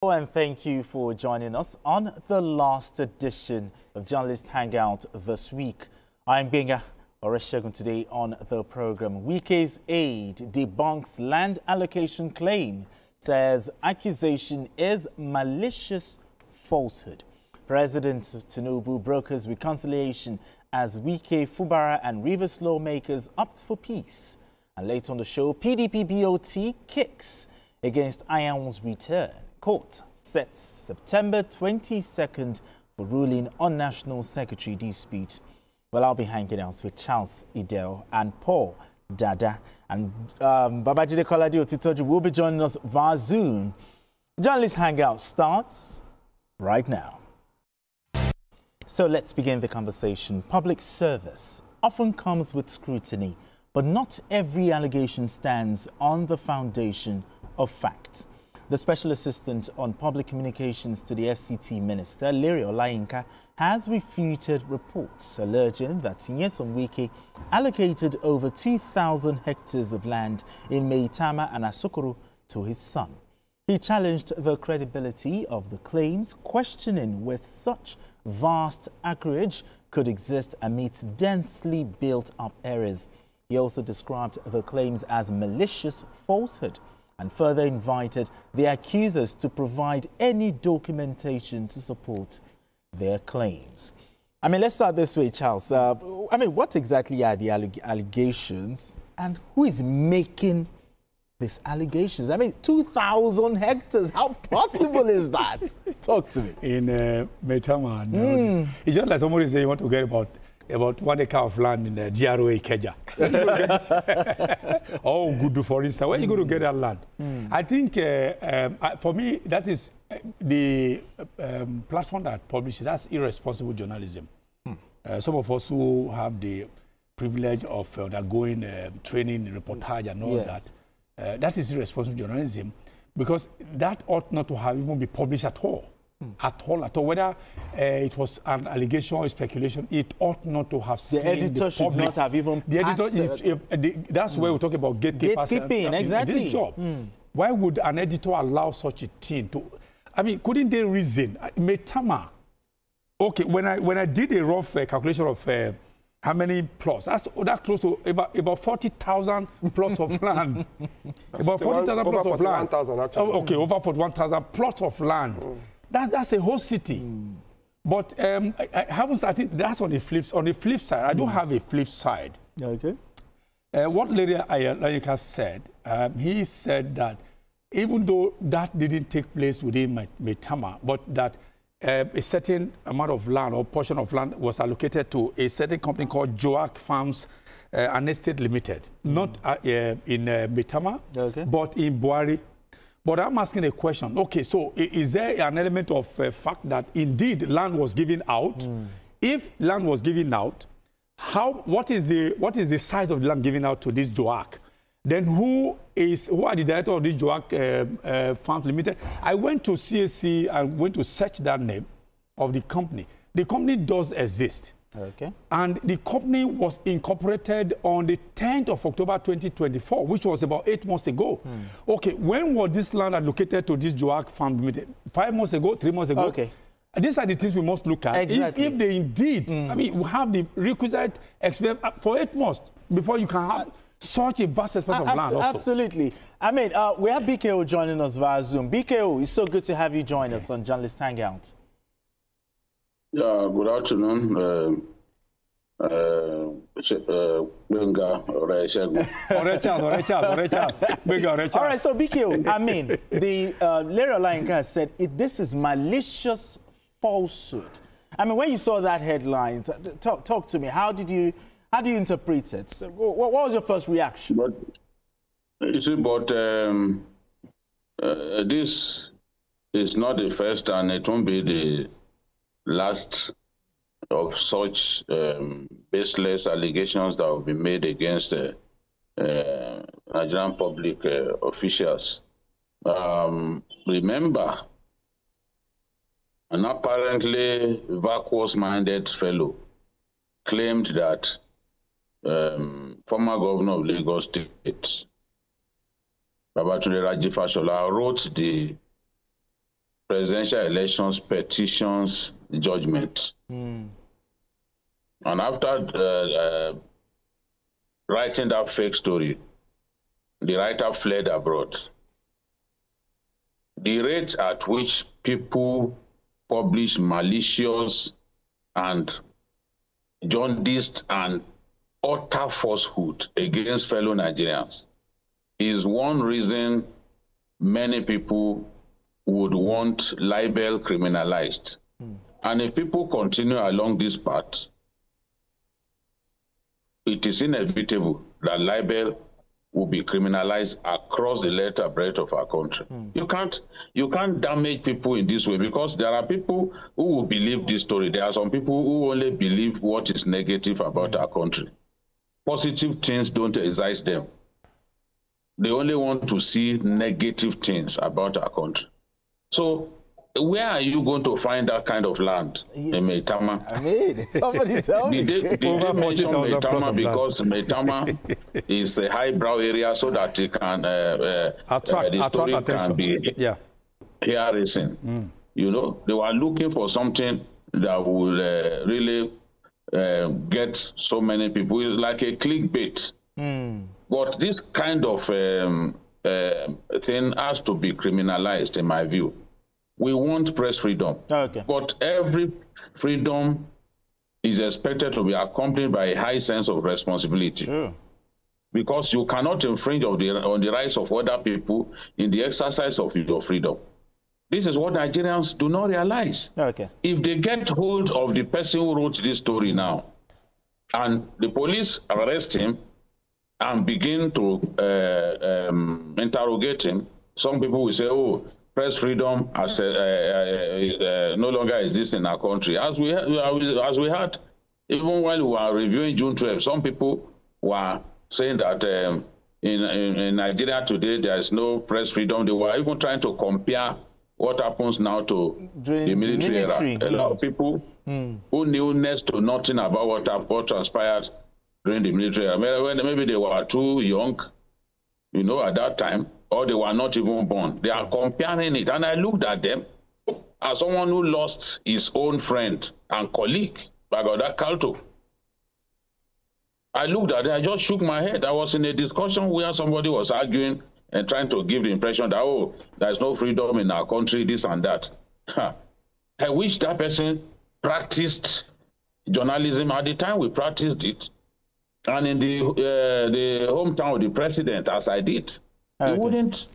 And thank you for joining us on the last edition of Journalist Hangout this week. I'm Benga Oreshegun. Today on the program, Wike's Aide debunks land allocation claim, says accusation is malicious falsehood. President Tinubu brokers reconciliation as Wike, Fubara and Rivers lawmakers opt for peace. And later on the show, PDP BOT kicks against Ayan's return. Court sets September 22nd for ruling on National Secretary dispute. Well, I'll be hanging out with Charles Aide and Paul Dada. And Babajide Kolade Otitoju will be joining us via Zoom. Journalist Hangout starts right now. So let's begin the conversation. Public service often comes with scrutiny, but not every allegation stands on the foundation of fact. The Special Assistant on Public Communications to the FCT Minister, Lere Olayinka, has refuted reports alleging that Nyesom Wike allocated over 2,000 hectares of land in Maitama and Asokoro to his son. He challenged the credibility of the claims, questioning whether such vast acreage could exist amidst densely built-up areas. He also described the claims as malicious falsehood and further invited the accusers to provide any documentation to support their claims. I mean, let's start this way, Charles. What exactly are the allegations and who is making these allegations? 2,000 hectares, how possible is that? Talk to me. In Maitama, it's just like somebody say you want to get about 1 acre of land in the GROA Keja. Oh, good, for instance. Where are you going to get that land? I think, for me, that is the platform that publishes. That's irresponsible journalism. Some of us who have the privilege of undergoing training, reportage, and all that is irresponsible journalism, because that ought not to have even be published at all. At all. Whether it was an allegation or speculation, it ought not to have seen the editor should not have even the editor. That's where we talk about gatekeeping. Exactly. This job. Why would an editor allow such a thing to? I mean, couldn't they reason? Maitama. Okay, when I did a rough calculation of how many plots, that's close to about 40,000 plots of land. About 40,000 plots of land. Okay, over 41,000 plots of land. That's a whole city. But I haven't. I think that's on the flip side. I don't have a flip side. Okay. What Lere Olayinka said, he said that even though that didn't take place within Maitama, but that a certain amount of land or portion of land was allocated to a certain company called Joak Farms and Estate Limited, not in Maitama, but in Buari. But I'm asking a question. Okay, so is there an element of fact that indeed land was given out? If land was given out, what is the size of the land given out to this Joak? Then who are the director of this Joak Farms Limited? I went to CAC and went to search that name of the company. The company does exist. Okay. And the company was incorporated on the 10th of October 2024, which was about 8 months ago. Okay, when was this land allocated to this Joak Farm Limited? 5 months ago, 3 months ago? Okay. These are the things we must look at. Exactly. If they indeed, we have the requisite experience for 8 months before you can have such a vast expanse of land also. Absolutely. We have BKO joining us via Zoom. BKO, it's so good to have you join us on Journalist Hangout. Yeah, good afternoon. Benga Oreshegun. All right, so BKO, the Lere Olayinka has said this is malicious falsehood. When you saw that headline, talk to me. How do you interpret it? So, what was your first reaction? But you see, this is not the first, and it won't be the last of such baseless allegations that will be made against Nigerian public officials. Remember, an apparently vacuous-minded fellow claimed that former governor of Lagos State, Babatunde Raji Fashola, wrote the presidential elections petitions judgment. And after writing that fake story, the writer fled abroad. The rate at which people publish malicious and jaundiced and utter falsehood against fellow Nigerians is one reason many people would want libel criminalized. And if people continue along this path, it is inevitable that libel will be criminalized across the length and breadth of our country. You can't damage people in this way, because there are people who will believe this story. There are some people who only believe what is negative about our country. Positive things don't excite them. They only want to see negative things about our country. So where are you going to find that kind of land in Maitama? I mean, somebody tell me. Did they mention Maitama because Maitama is a highbrow area so that it can attract attention. Can be hair-raising. You know, they were looking for something that will really get so many people. It's like a clickbait. But this kind of thing has to be criminalized, in my view. We want press freedom. Okay. But every freedom is expected to be accompanied by a high sense of responsibility. Sure. Because you cannot infringe on the rights of other people in the exercise of your freedom. This is what Nigerians do not realize. Okay. If they get hold of the person who wrote this story now, and the police arrest him and begin to interrogate him, some people will say, oh, press freedom as no longer exists in our country. As we had, even while we were reviewing June 12, some people were saying that in Nigeria today there is no press freedom. They were even trying to compare what happens now to the military era. A lot of people who knew next to nothing about what transpired during the military era. Maybe they were too young, you know, at that time, or they were not even born. They are comparing it. And I looked at them as someone who lost his own friend and colleague, Bagoda Kalto. I looked at it, I just shook my head. I was in a discussion where somebody was arguing and trying to give the impression that, oh, there's no freedom in our country, this and that. I wish that person practiced journalism at the time we practiced it. And in the hometown of the president, as I did, he wouldn't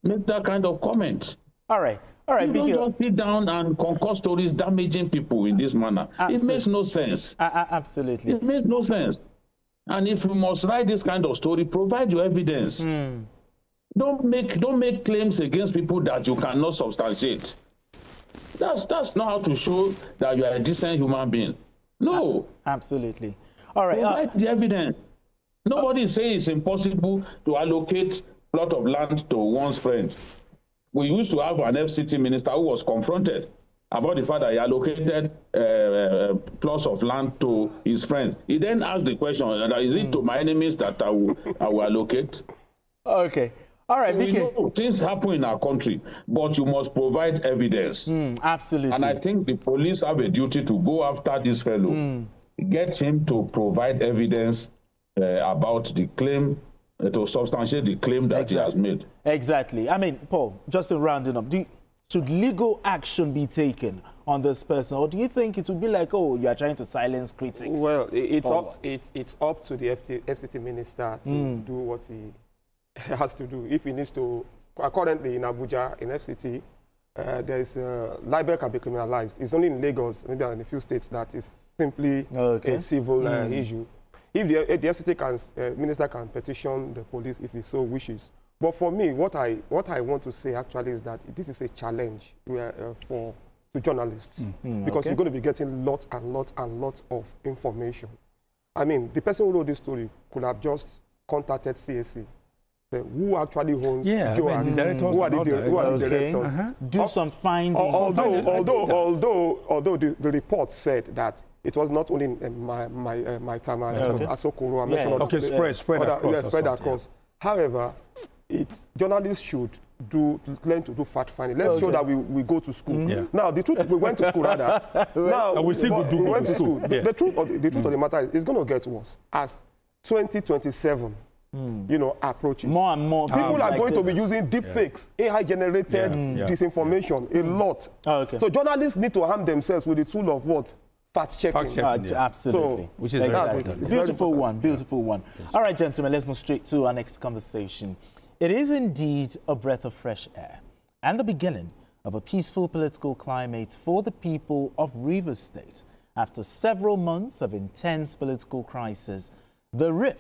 make that kind of comment. All right. All right. You don't just sit down and concoct stories damaging people in this manner. It makes no sense. Absolutely. It makes no sense. And if you must write this kind of story, provide your evidence. Don't make claims against people that you cannot substantiate. That's not how to show that you are a decent human being. No. Absolutely. All right. Provide the evidence. Nobody is saying it's impossible to allocate a plot of land to one's friend. We used to have an FCT minister who was confronted about the fact that he allocated plots of land to his friends. He then asked the question, is it to my enemies that I will allocate? Okay. All right, Vicky. Things happen in our country, but you must provide evidence. Absolutely. And I think the police have a duty to go after this fellow, get him to provide evidence about the claim, to substantiate the claim that he has made. Exactly. I mean, Paul, just in rounding up, should legal action be taken on this person, or do you think it would be like, oh, you are trying to silence critics? Well, it's up to the FCT minister to do what he has to do. If he needs to, currently in Abuja, in FCT, there is libel can be criminalized. It's only in Lagos, maybe in a few states, that is simply a civil issue. If the FCT minister can petition the police if he so wishes. But for me, what I want to say actually is that this is a challenge to journalists, because you're going to be getting lots and lots and lots of information. I mean, the person who wrote this story could have just contacted CAC. Who actually owns Joas? The directors, who are the directors? Do some findings. Although the report said that it was not only in my time, Asokoro, I mentioned spread across. However, journalists should learn to do fact finding. Let's show that we go to school. Yeah. Now, the truth, we went to school rather. Now, we still we went to school. Yes. The truth of the matter is, it's going to get worse as 2027, approaches. More and more people are like going this. to be using deep fakes, AI-generated disinformation a lot. Oh, okay. So journalists need to arm themselves with the tool of what? Fact-checking. Absolutely. So, which is exactly. very important. Beautiful one, beautiful one. All right, gentlemen, let's move straight to our next conversation. It is indeed a breath of fresh air and the beginning of a peaceful political climate for the people of Rivers State. After several months of intense political crisis, the rift